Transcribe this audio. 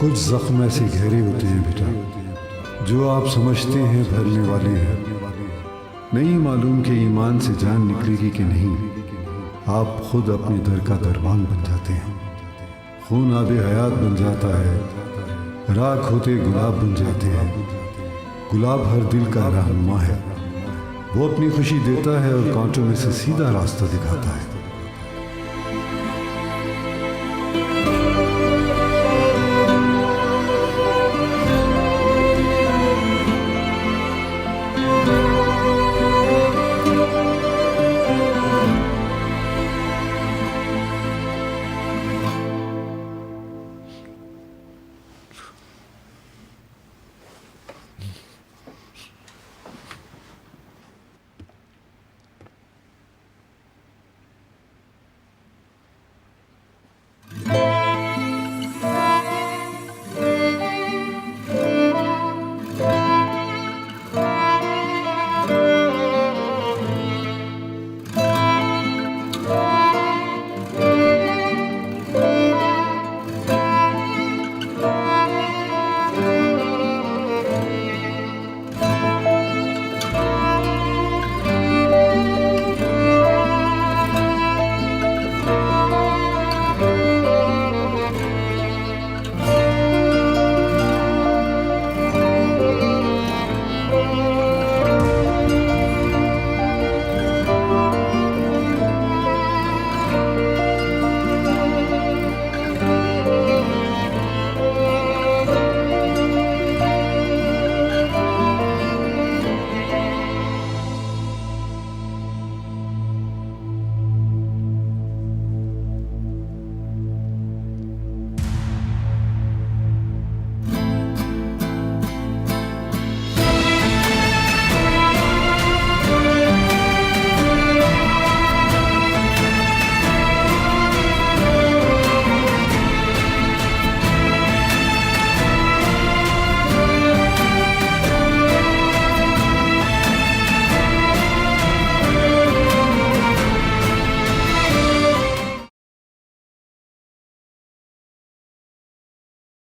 कुछ जख्म ऐसे गहरे होते हैं बेटा, जो आप समझते हैं भरने वाले हैं। नहीं मालूम कि ईमान से जान निकलेगी कि नहीं, आप खुद अपने दर का दरबान बन जाते हैं। खून आबे हयात बन जाता है, राख होते गुलाब बन जाते हैं। गुलाब हर दिल का रहनुमा है, वो अपनी खुशी देता है और कांटों में से सीधा रास्ता दिखाता है।